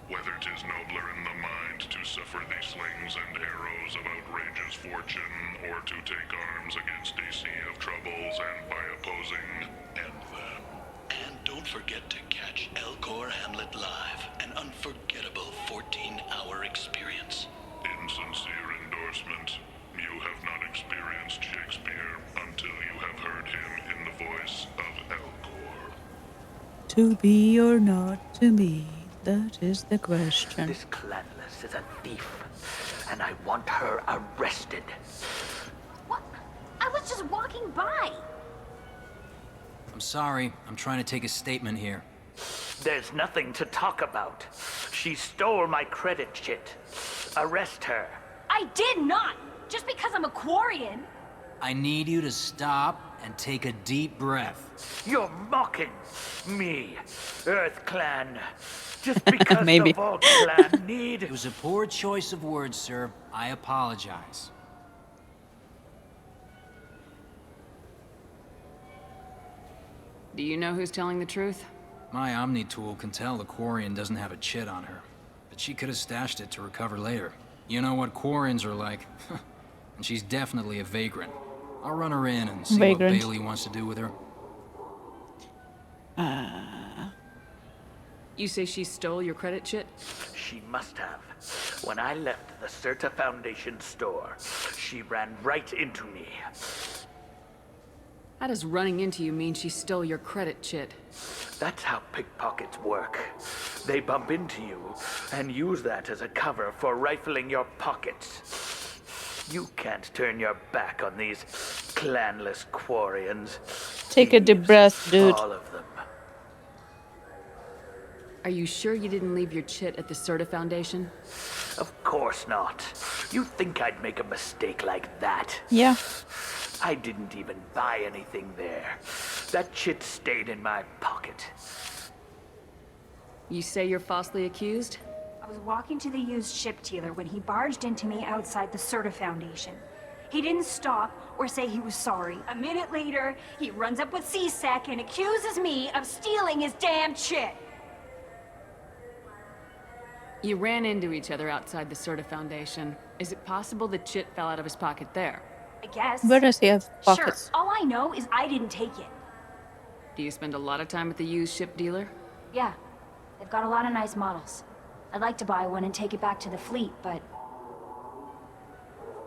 Whether 'tis nobler in the mind to suffer the slings and arrows of outrageous fortune, or to take arms against a sea of troubles and by opposing, end them. And don't forget to catch Elcor Hamlet Live, an unforgettable 14-hour experience. Insincere endorsement. You have not experienced Shakespeare until you have heard him in the voice of Elcor. To be or not to be, that is the question. This Clanless is a thief, and I want her arrested. What? I was just walking by. I'm sorry. I'm trying to take a statement here. There's nothing to talk about. She stole my credit chit. Arrest her. I did not! Just because I'm a Quarian. I need you to stop and take a deep breath. You're mocking me, Earth Clan. Just because Maybe. the Vault Clan need... It was a poor choice of words, sir. I apologize. Do you know who's telling the truth? My Omni tool can tell the Quarian doesn't have a chit on her, but she could have stashed it to recover later. You know what Quarians are like. And she's definitely a vagrant. I'll run her in and see what Bailey wants to do with her. You say she stole your credit chit? She must have. When I left the Certa Foundation store, she ran right into me. How does running into you mean she stole your credit chit? That's how pickpockets work. They bump into you and use that as a cover for rifling your pockets. You can't turn your back on these clanless Quarians. Take a deep breath, dude. All of them. Are you sure you didn't leave your chit at the Certa Foundation? Of course not. You think I'd make a mistake like that? Yeah. I didn't even buy anything there. That chit stayed in my pocket. You say you're falsely accused? I was walking to the used ship dealer when he barged into me outside the Certa Foundation. He didn't stop or say he was sorry. A minute later, he runs up with CSEC and accuses me of stealing his damn chit. You ran into each other outside the Certa Foundation. Is it possible the chit fell out of his pocket there? I guess. Where does he have pockets? Sure, all I know is I didn't take it. Do you spend a lot of time at the used ship dealer? Yeah, they've got a lot of nice models. I'd like to buy one and take it back to the fleet, but...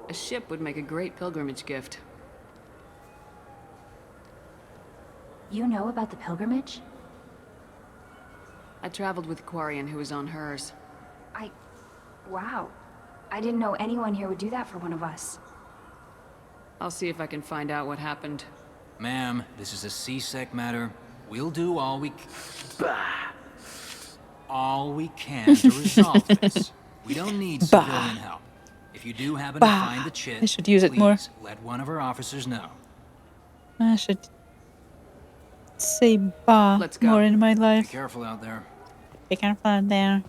A ship would make a great pilgrimage gift. You know about the pilgrimage? I traveled with a Quarian who was on hers. Wow. I didn't know anyone here would do that for one of us. I'll see if I can find out what happened. Ma'am, this is a CSEC matter. We'll do all we can to resolve this. We don't need civilian help. If you do happen to find the chit, I should use it more. Let one of our officers know. I should say bah more in my life. Be careful out there. Be careful out there.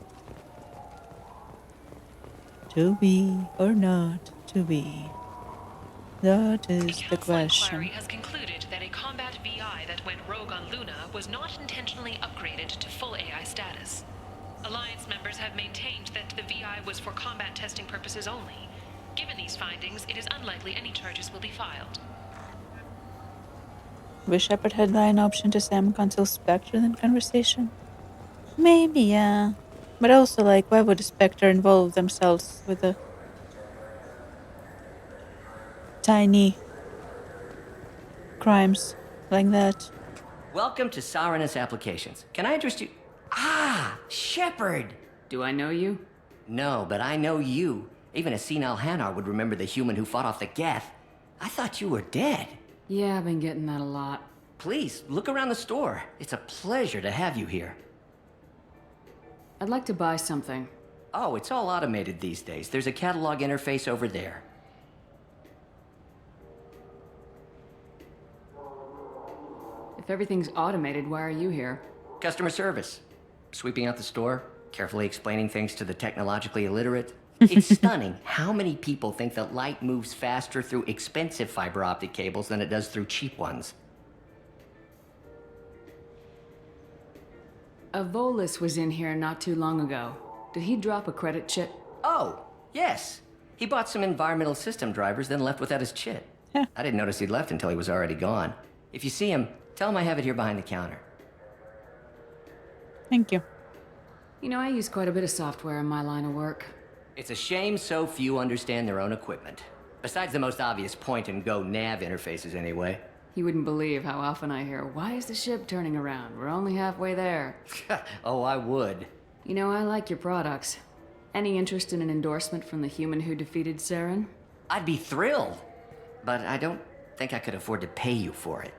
To be or not to be. That is the question. Inquiry has concluded that a combat VI that went rogue on Luna was not intentionally upgraded to full AI status. Alliance members have maintained that the VI was for combat testing purposes only. Given these findings, it is unlikely any charges will be filed. Wish Shepard had line option to Sam Consul Spectre in conversation? Maybe, yeah. But also, like, why would a Spectre involve themselves with a tiny crimes like that? Welcome to Sarenus Applications. Can I interest you? Ah, Shepard! Do I know you? No, but I know you. Even a senile Hanar would remember the human who fought off the Geth. I thought you were dead. Yeah, I've been getting that a lot. Please, look around the store. It's a pleasure to have you here. I'd like to buy something. Oh, it's all automated these days. There's a catalog interface over there. If everything's automated, why are you here? Customer service. Sweeping out the store, carefully explaining things to the technologically illiterate. It's stunning how many people think that light moves faster through expensive fiber optic cables than it does through cheap ones. A Volus was in here not too long ago. Did he drop a credit chit? Oh, yes. He bought some environmental system drivers, then left without his chit. I didn't notice he'd left until he was already gone. If you see him, tell him I have it here behind the counter. Thank you. You know, I use quite a bit of software in my line of work. It's a shame so few understand their own equipment. Besides the most obvious point-and-go nav interfaces, anyway. You wouldn't believe how often I hear, why is the ship turning around? We're only halfway there. Oh, I would. You know, I like your products. Any interest in an endorsement from the human who defeated Saren? I'd be thrilled. But I don't think I could afford to pay you for it.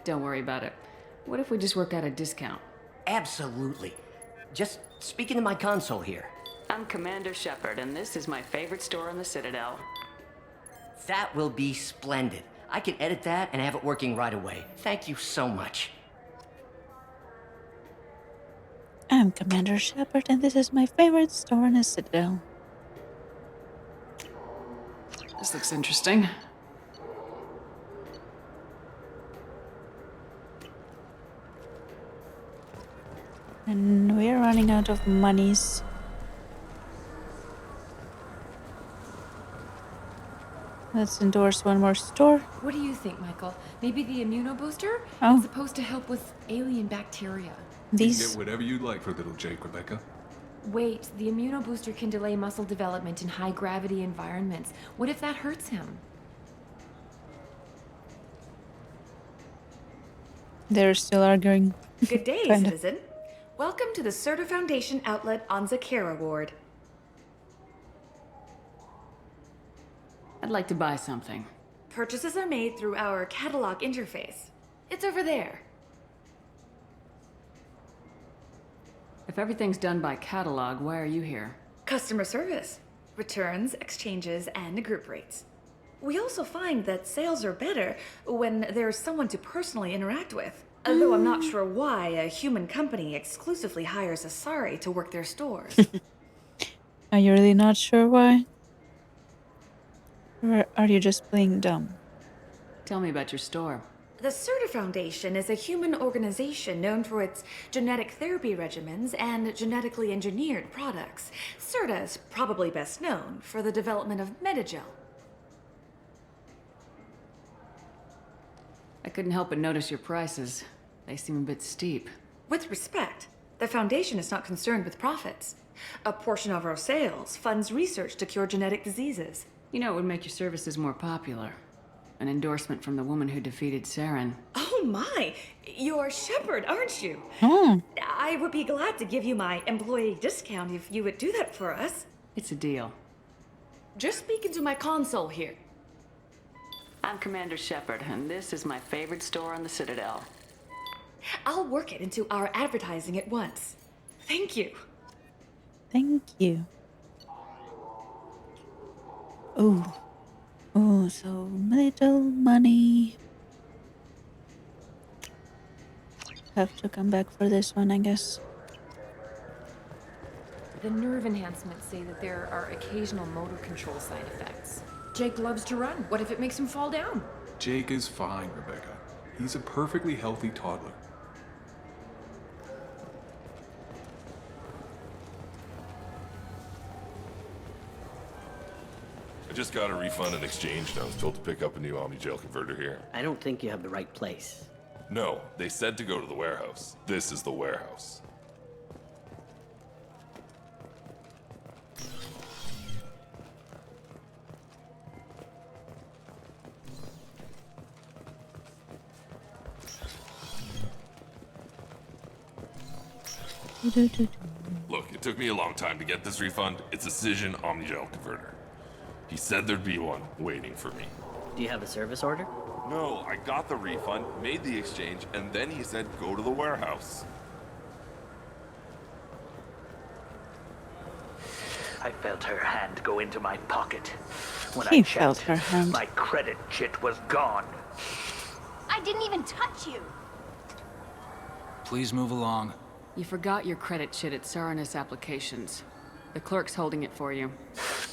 Don't worry about it. What if we just work out a discount? Absolutely. Just speak into my console here. I'm Commander Shepard, and this is my favorite store on the Citadel. That will be splendid. I can edit that and have it working right away. Thank you so much. I'm Commander Shepard, and this is my favorite store in the Citadel. This looks interesting. And we're running out of monies. Let's endorse one more store. What do you think, Michael? Maybe the immunobooster? Oh. It's supposed to help with alien bacteria. These... You can get whatever you like for little Jake, Rebecca. Wait, the immunobooster can delay muscle development in high-gravity environments. What if that hurts him? They're still arguing. Good day, Kinda. citizen. Welcome to the Serta Foundation outlet on Zakera Ward. I'd like to buy something. Purchases are made through our catalog interface. It's over there. If everything's done by catalog, why are you here? Customer service. Returns, exchanges, and group rates. We also find that sales are better when there's someone to personally interact with. Although I'm not sure why a human company exclusively hires Asari to work their stores. Are you really not sure why? Or are you just playing dumb? Tell me about your store. The Serta Foundation is a human organization known for its genetic therapy regimens and genetically engineered products. Serta is probably best known for the development of Metagel. I couldn't help but notice your prices. They seem a bit steep. With respect, the Foundation is not concerned with profits. A portion of our sales funds research to cure genetic diseases. You know, it would make your services more popular. An endorsement from the woman who defeated Saren. Oh my! You're Shepard, aren't you? I would be glad to give you my employee discount if you would do that for us. It's a deal. Just speak into my console here. I'm Commander Shepard, and this is my favorite store on the Citadel. I'll work it into our advertising at once. Thank you. Thank you. Oh. Oh, so little money. Have to come back for this one, I guess. The nerve enhancements say that there are occasional motor control side effects. Jake loves to run. What if it makes him fall down? Jake is fine, Rebecca. He's a perfectly healthy toddler. I just got a refund and exchange, and I was told to pick up a new Omni-Gel converter here. I don't think you have the right place. No, they said to go to the warehouse. This is the warehouse. Look, it took me a long time to get this refund. It's a Cision Omni-Gel converter. He said there'd be one waiting for me. Do you have a service order? No, I got the refund, made the exchange, and then he said go to the warehouse. I felt her hand go into my pocket. When He I felt checked, her hand. my credit chit was gone. I didn't even touch you. please move along. You forgot your credit chit at Saranus Applications. The clerk's holding it for you.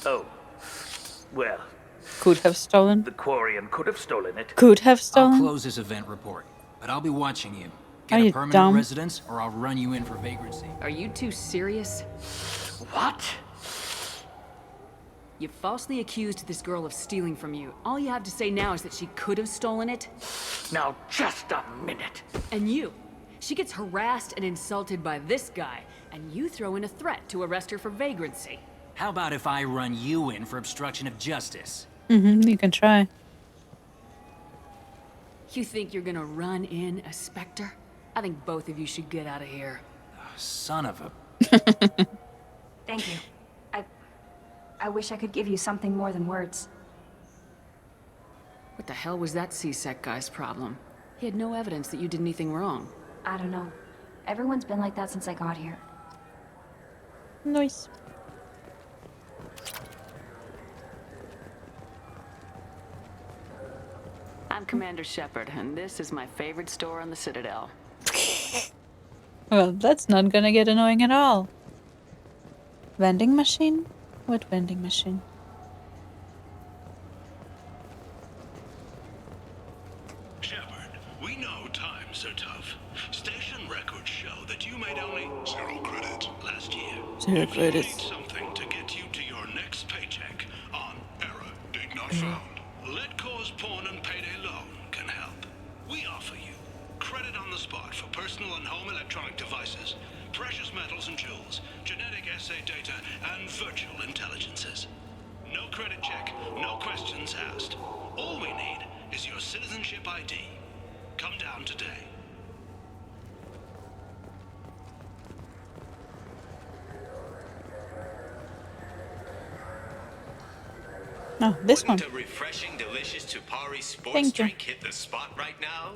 Oh. Well. Could have stolen. The Quarian could have stolen it. Could have stolen. I'll close this event report, but I'll be watching you. Get Are a you permanent dumb? residence, or I'll run you in for vagrancy. Are you two serious? What? You falsely accused this girl of stealing from you. All you have to say now is that she could have stolen it? Now, just a minute. And you. She gets harassed and insulted by this guy, and you throw in a threat to arrest her for vagrancy. How about if I run you in for obstruction of justice? You can try. You think you're gonna run in a Spectre? I think both of you should get out of here. Son of a... Thank you. I wish I could give you something more than words. What the hell was that C-Sec guy's problem? He had no evidence that you did anything wrong. I don't know. Everyone's been like that since I got here. Nice. I'm Commander Shepard, and this is my favorite store on the Citadel. Well, that's not gonna get annoying at all. Vending machine? What vending machine? Shepard, we know times are tough. Station records show that you made only 0 credit last year. 0 If credits. you need something to get you to your next paycheck on error, date not found. Let Cause Pawn and Payday Loan can help. We offer you credit on the spot for personal and home electronic devices, precious metals and jewels, genetic assay data, and virtual intelligences. No credit check, no questions asked. All we need is your citizenship ID. Come down today. Oh, this one. Wouldn't a refreshing, delicious Tupari sports Thank you. drink hit the spot right now?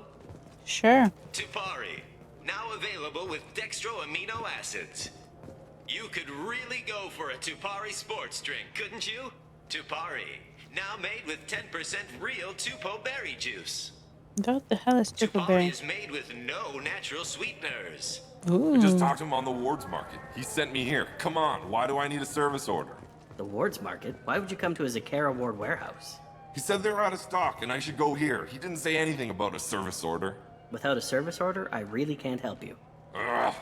Sure. Tupari, now available with dextro amino acids. You could really go for a Tupari sports drink, couldn't you? Tupari, now made with 10% real Tupo berry juice. What the hell is Tupari Tuppleberry? is made with no natural sweeteners. Ooh. I just talked to him on the Wards Market. He sent me here. Come on, why do I need a service order? The Wards Market? Why would you come to a Zakara Ward warehouse? He said they're out of stock and I should go here. He didn't say anything about a service order. Without a service order, I really can't help you. Ugh.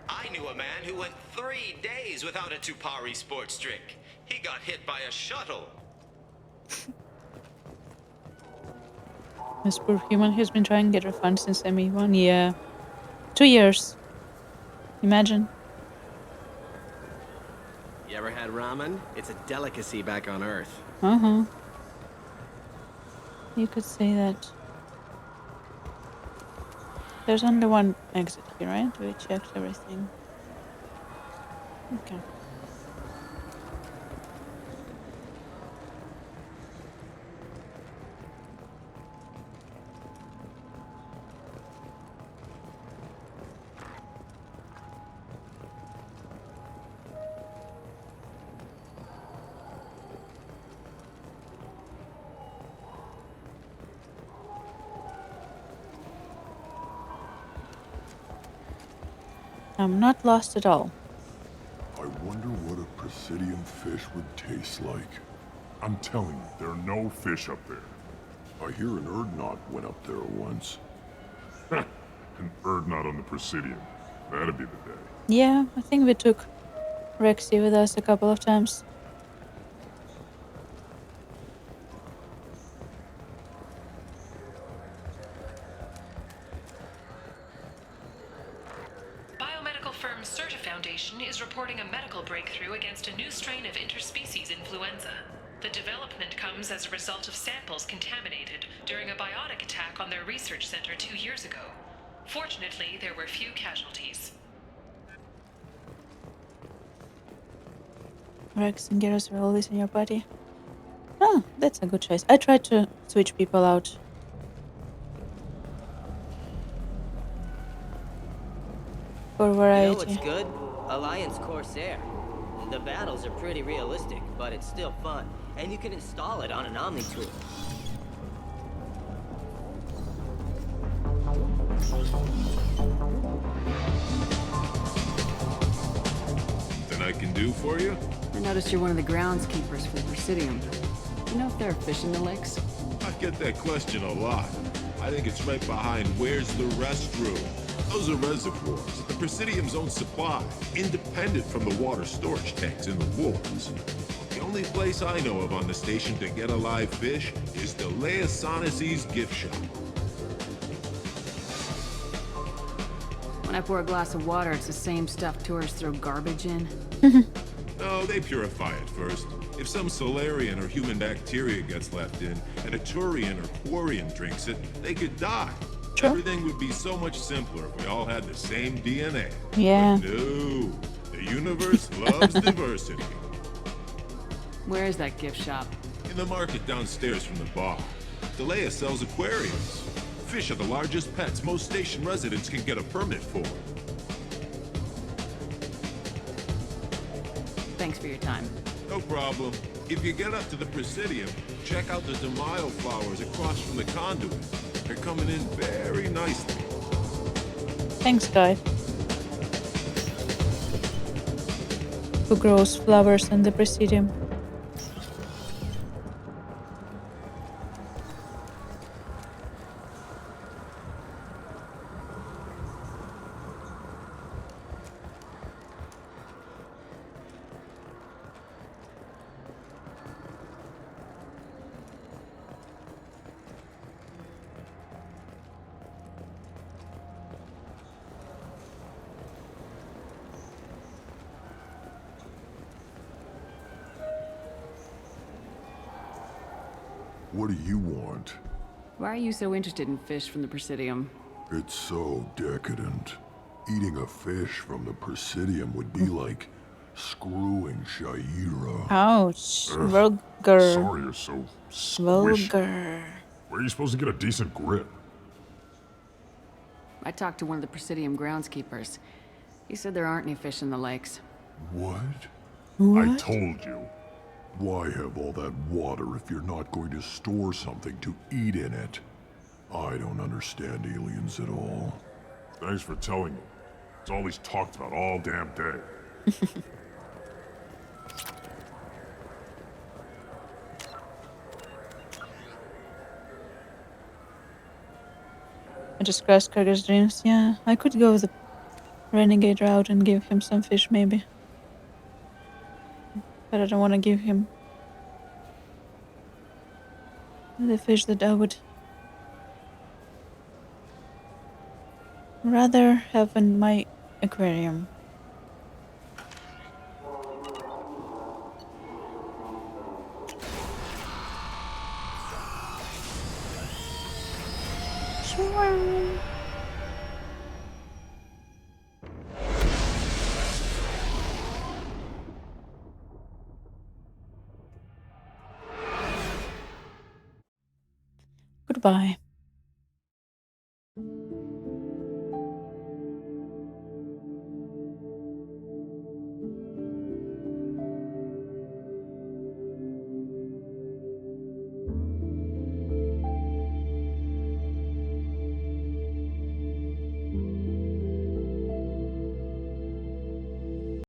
I knew a man who went 3 days without a Tupari sports drink. He got hit by a shuttle. This poor human has been trying to get refund since ME1. Yeah. 2 years. Imagine. You ever had ramen? It's a delicacy back on Earth. Uh-huh. You could say that. There's only one exit here, right? We checked everything. Okay. I'm not lost at all. I wonder what a Presidium fish would taste like. I'm telling you, there are no fish up there. I hear an Erdnot went up there once. An Erdnot on the Presidium. That'd be the day. Yeah, I think we took Rexy with us a couple of times. Is reporting a medical breakthrough against a new strain of interspecies influenza. The development comes as a result of samples contaminated during a biotic attack on their research center 2 years ago. Fortunately, there were few casualties. Rex and Garrus are always in your party. Oh, that's a good choice. I tried to switch people out. For variety. You know what's good? Alliance Corsair. The battles are pretty realistic, but it's still fun. And you can install it on an Omni tool. I can do for you? I noticed you're one of the groundskeepers for the Presidium. You know if there are fish in the lakes? I get that question a lot. I think it's right behind where's the restroom. Those are reservoirs, the Presidium's own supply, independent from the water storage tanks in the woods. The only place I know of on the station to get a live fish is the Leosanes's gift shop. When I pour a glass of water, it's the same stuff tourists throw garbage in. No, they purify it first. If some Solarian or human bacteria gets left in, and a Turian or Quarian drinks it, they could die. Sure. Everything would be so much simpler if we all had the same DNA. Yeah. But no, the universe loves diversity. Where is that gift shop? In the market downstairs from the bar. Delea sells aquariums. Fish are the largest pets most station residents can get a permit for. Thanks for your time. No problem. If you get up to the Presidium, check out the DeMaio flowers across from the conduit. They're coming in very nicely. Thanks, guy. Who grows flowers in the Presidium? What do you want? Why are you so interested in fish from the Presidium? It's so decadent. Eating a fish from the Presidium would be like screwing Shaira. Ouch. Ugh. Vulgar. Sorry you're so squishy. Vulgar. Where are you supposed to get a decent grip? I talked to one of the Presidium groundskeepers. He said there aren't any fish in the lakes. What? I told you. Why have all that water if you're not going to store something to eat in it? I don't understand aliens at all. Thanks for telling me. It's all he's talked about all damn day. I just crashed Karga's dreams. Yeah, I could go the renegade route and give him some fish, maybe. But I don't want to give him the fish that I would rather have in my aquarium. Goodbye.